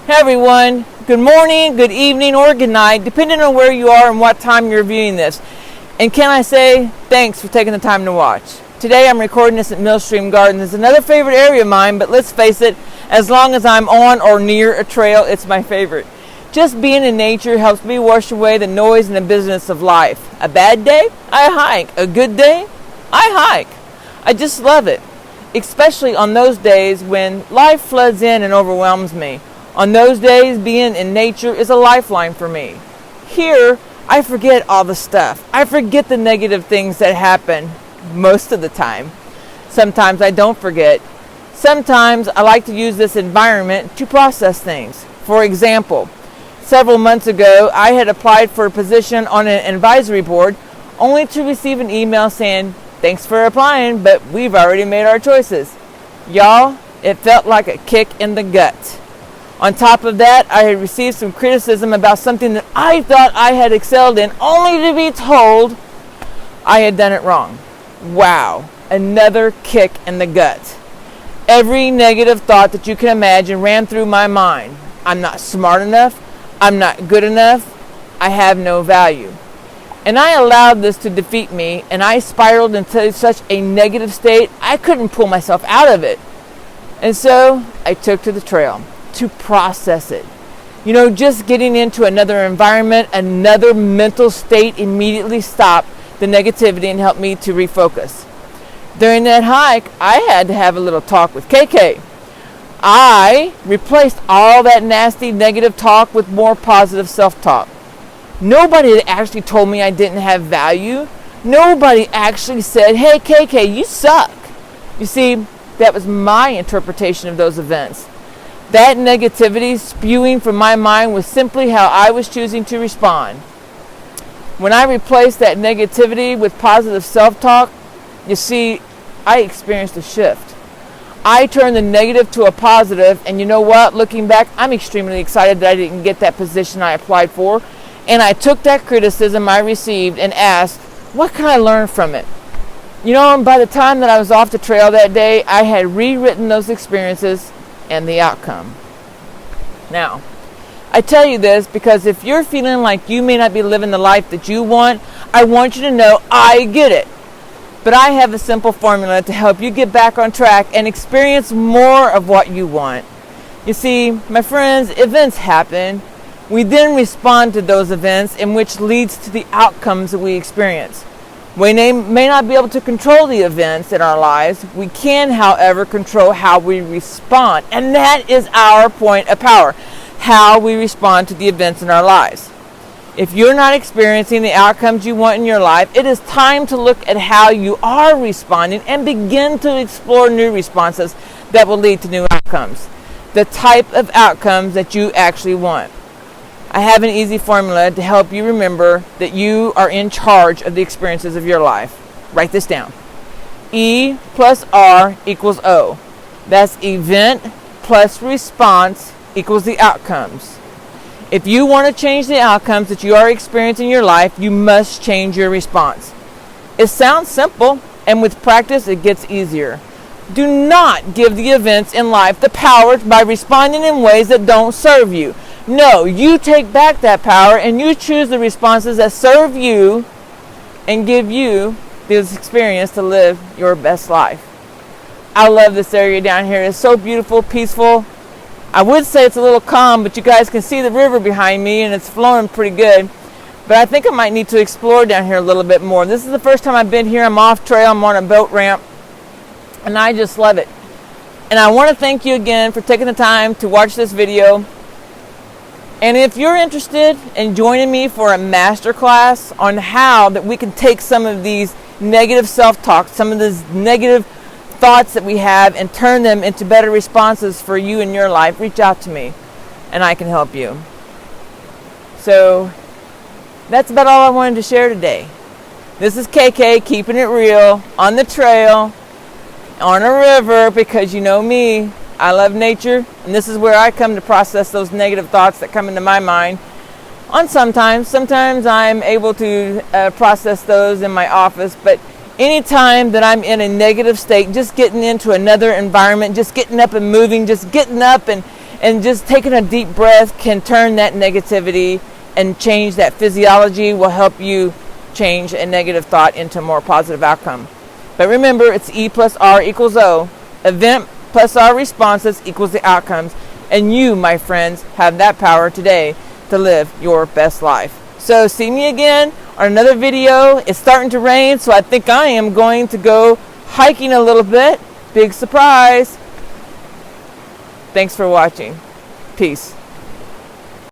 Hey everyone, good morning, good evening, or good night, depending on where you are and what time you're viewing this. And can I say thanks for taking the time to watch. Today I'm recording this at Millstream Gardens. It's another favorite area of mine, but let's face it, as long as I'm on or near a trail, it's my favorite. Just being in nature helps me wash away the noise and the business of life. A bad day, I hike. A good day, I hike. I just love it, especially on those days when life floods in and overwhelms me. On those days, being in nature is a lifeline for me. Here, I forget all the stuff. I forget the negative things that happen most of the time. Sometimes I don't forget. Sometimes I like to use this environment to process things. For example, several months ago, I had applied for a position on an advisory board only to receive an email saying, "Thanks for applying, but we've already made our choices." Y'all, it felt like a kick in the gut. On top of that, I had received some criticism about something that I thought I had excelled in, only to be told I had done it wrong. Wow, another kick in the gut. Every negative thought that you can imagine ran through my mind. I'm not smart enough. I'm not good enough. I have no value. And I allowed this to defeat me, and I spiraled into such a negative state, I couldn't pull myself out of it. And so I took to the trail to process it. You know, just getting into another environment, another mental state immediately stopped the negativity and helped me to refocus. During that hike, I had to have a little talk with KK. I replaced all that nasty negative talk with more positive self-talk. Nobody had actually told me I didn't have value. Nobody actually said, "Hey KK, you suck." You see, that was my interpretation of those events. That negativity spewing from my mind was simply how I was choosing to respond. When I replaced that negativity with positive self-talk, you see, I experienced a shift. I turned the negative to a positive, and you know what? Looking back, I'm extremely excited that I didn't get that position I applied for, and I took that criticism I received and asked, what can I learn from it? You know, and by the time that I was off the trail that day, I had rewritten those experiences and the outcome. Now, I tell you this because if you're feeling like you may not be living the life that you want, I want you to know I get it. But I have a simple formula to help you get back on track and experience more of what you want. You see, my friends, events happen. We then respond to those events, in which leads to the outcomes that we experience. We may not be able to control the events in our lives. We can, however, control how we respond. And that is our point of power, how we respond to the events in our lives. If you're not experiencing the outcomes you want in your life, it is time to look at how you are responding and begin to explore new responses that will lead to new outcomes. The type of outcomes that you actually want. I have an easy formula to help you remember that you are in charge of the experiences of your life. Write this down. E plus R equals O. That's event plus response equals the outcomes. If you want to change the outcomes that you are experiencing in your life, you must change your response. It sounds simple, and with practice it gets easier. Do not give the events in life the power by responding in ways that don't serve you. No, you take back that power and you choose the responses that serve you and give you this experience to live your best life. I love this area down here. It's so beautiful, peaceful. I would say it's a little calm, but you guys can see the river behind me and it's flowing pretty good. But I think I might need to explore down here a little bit more. This is the first time I've been here. I'm off trail. I'm on a boat ramp. And I just love it. And I want to thank you again for taking the time to watch this video. And if you're interested in joining me for a masterclass on how that we can take some of these negative self-talk, some of these negative thoughts that we have and turn them into better responses for you in your life, reach out to me and I can help you. So that's about all I wanted to share today. This is KK keeping it real on the trail, on a river, because you know me, I love nature, and this is where I come to process those negative thoughts that come into my mind. Sometimes I'm able to process those in my office, but anytime that I'm in a negative state, just getting into another environment, just getting up and moving, just getting up and And just taking a deep breath can turn that negativity and change that physiology, will help you change a negative thought into a more positive outcome. But remember, it's E plus R equals O. Event plus our responses equals the outcomes. And you, my friends, have that power today to live your best life. So see me again on another video. It's starting to rain, so I think I am going to go hiking a little bit. Big surprise. Thanks for watching. Peace.